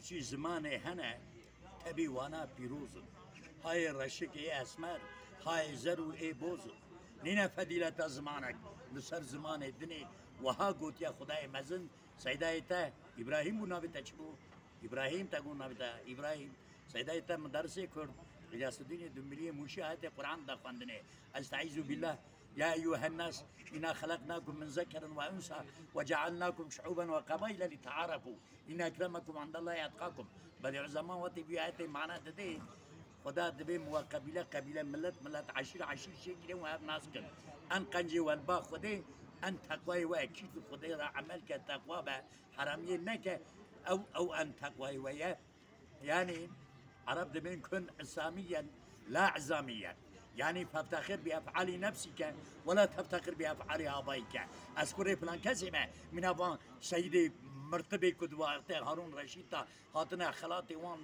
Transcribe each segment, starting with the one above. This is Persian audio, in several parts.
هرچی زمان هنه تبی وانا پیروزن های رشک ای اسمر های زرو ای بوزن نینه فدیلت زمانک لسر زمان دنی وها گوتیا خدای مزن سیدای تا ابراهیم بو نابی تا چی بو؟ ابراهیم تا گو نابی تا ابراهیم سیدای تا مدرسه کرد اجاز الدین دنبالی موشی آیت قرآن دا خواندنه استعیذ بالله يا أيها الناس إنا خلقناكم من ذكر وأنثى وجعلناكم شعوبا وقبائل لتعارفوا إن أكرمكم عند الله أتقاكم بديع زمان وقتی بیایت معنی داده خدا دبی مو قبیله ملت عشیر شی گیره و هر ناس کن ان قنجی و البا خوده ان تقوی و اکید خوده را عمل که تقوا به حرامیه نکه او ان تقوی و يعني عرب دبين كن عصاميا لا عزاميا يعني فافتخر بافعال نفسك ولا تفتخر بافعال ابائك اذكر فلان كلمه من ابا سيدي مرتبه كدوارته هارون رشيد هاتنا خلاطي وان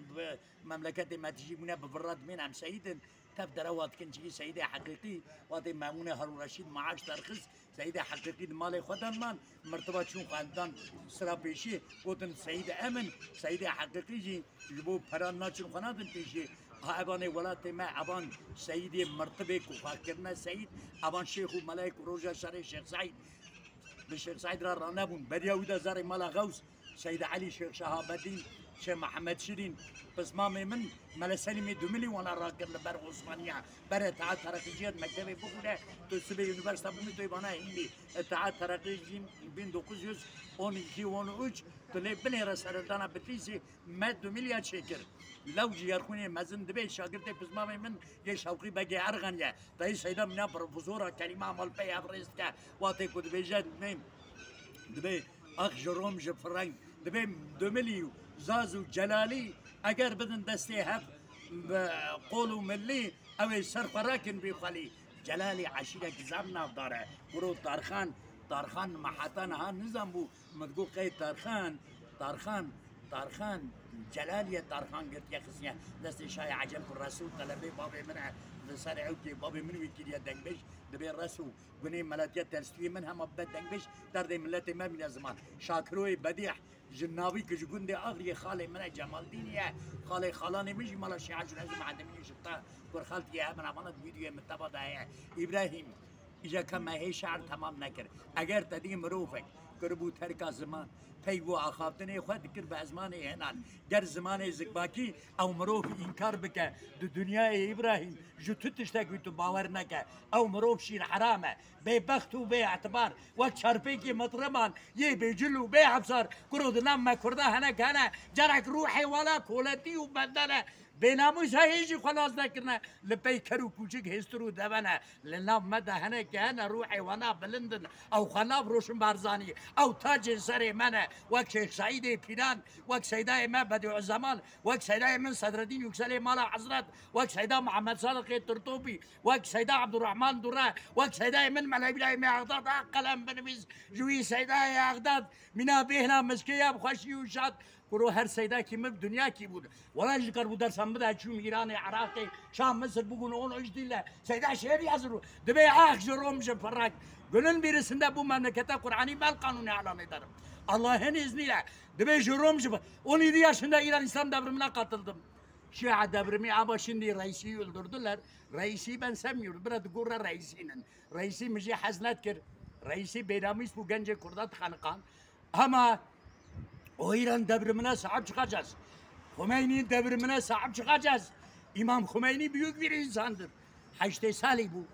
بمملكه ما تجيبنا ببرد من ام سيد تبدر وقت كنجي سيدي حقيقي وقت مامونه هارون رشيد معاش ترخص سيدي حقيقي مال خدم من مرتبه شون خاندان سرا بيشي قلتن سيد امن سيدي حقيقي جي جبو پران ناچن خنادن بيشي ابان ولات ما ابان سيدي مرتبه کو فاكرنا سيد ابان شيخ الملائك روجا شري شيخ سعيد بالشيخ سعيد رانبون بدياودا زاري مالا غوث سيد علي شيخ شهاب الدين شيخ محمد شيرين بس مامي من ملا سلمي دوملي وانا راكر لبر عثمانيه بر اتحاد ترقيجيات مكتبه بوده تسبي يونيفرسيتي بومي تو بنا هندي اتحاد ترقيجي بين 1912 تلي بني رسالتنا بتليسي مد مليار شكر لو جيرخوني مزن دبي شاگرد بس مامي من يا شوقي بقي ارغنيا تاي سيدا منا بروفيسور كلمه مال بي افريستا واتي كود بيجد ميم دبي اخ جروم جفرنگ دبي دومليو زازو جلالي اگر بدن دستي هف قولوا ملي او سرفراكن بيخلي جلالي عشيره زمنا داره برو تارخان محتن ها نظام بو مدگو قید تارخان جلالیه تارخان گرت یا خسیه دست شای عجب الرسول طلبه بابي منع لسر عوكي بابي منو يكيد دنگبش دبي الرسول بني ملاتية تلستوي منها مبد دنگبش درد ملتي ما من زمان شاكروي بديح جناوي كجوكون دي اغري خالي منع جمال دينيه خالي خالاني مش مالا شيعة جنازم عدمين شطا كور خالتي من عمانت فيديو متبادة ابراهيم اجا كما هي شعر تمام نكر اگر تدي مروفك كربو تركا زمان پیو آخافتنه خود کر به ازمان هنان گر زمان زکباکی او مروف انکار بکه دو دنیای ابراهیم جو تشتاکی تو باور نکه او مروف شیر حرامه بی بخت و بی اعتبار و چرپی کی مطرمان یه بی جلو بی حبسار کرود نام کرده هنک هنه جرک روحی والا کولتی و بدنه بناموس هيجي خلاص ذكرنا لبي كرو كوجيك هيسترو دبنا لنام مدى هنا كهنا روحي وانا بلندن او خناب روشن بارزاني او تاج سري منا وك شيخ سعيد بيران وك سيداي ما بديع الزمان وك سيداي من صدر الدين يكسلي مالا حضرات وك سيدا محمد صادق الترطوبي وك سيدا عبد الرحمن درا وك سيداي من ملاي ما اغداد قلم بنميز جوي سيداي اغداد منا بهنا مسكيه بخشي وشات كرو هر سيدا كي مب دنيا كي بود ولا ذكر بود سمدا چوم ایران عراق شام مصر بگون اون اج دیله سيدا شهر يازرو دبي اخ جروم جفراك گلن بيرسنده بو مملكت قراني بل قانون اعلان eder Allah'ın izniyle dبي جروم جف 17 yaşında İran İslam devrimine katıldım. Şia devrimi ama şimdi reisi öldürdüler. Reisi ben sevmiyorum. Biraz gurra reisinin. Reisi müji haznet kir. Reisi benamis bu gence kurdat xanqan. Ama o İran devrimine sahip çıkacağız. Hümeyni'nin devrimine sahip çıkacağız. İmam Hümeyni büyük bir insandır. 8 سالی bu.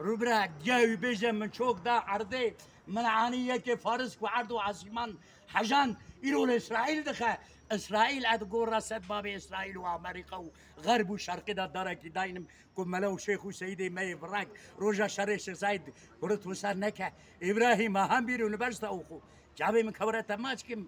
Rubra diye bejem من çok da ardı منعانیه که فارس و عرض و عاصمان حجان ایران اسرائیل دخه اسرائیل ادگور رسد باب اسرائیل و امریکا و غرب و شرق دا داره که داینم که ملو شیخ و سیدی می براک روژا شرش زاید برات وسر نکه ابراهیم هم بیر یونیورسیته اوخو جابه من خبرت ماچ کم